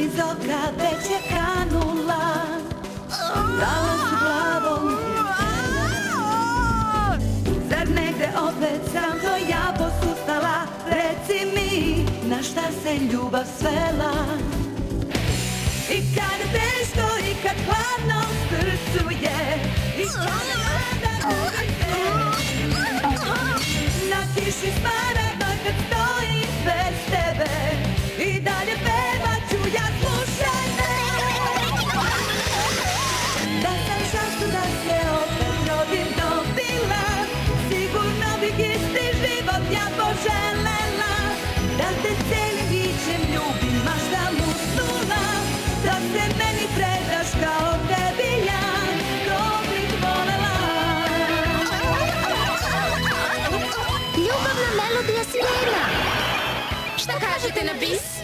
iz oka već je kanula. Dala su glavom zar negde opet sam to ja posustala? Reci mi na šta se ljubav svela. I kad je teško i kad hladno u srcu je, i kad je nada gubi se, na kiši smaradnoj kad stojim bez tebe, i dalje pevat ću ja, slušaj me. Da sam šansu da se opet rodim dobila, sigurno bih isti život ja poželela. Da te celim bićem ljubim, maštam usnula, da se meni predaš kao tebi ja, to bih volela. Ljubavna melodija Sirena. Šta kažete na bis?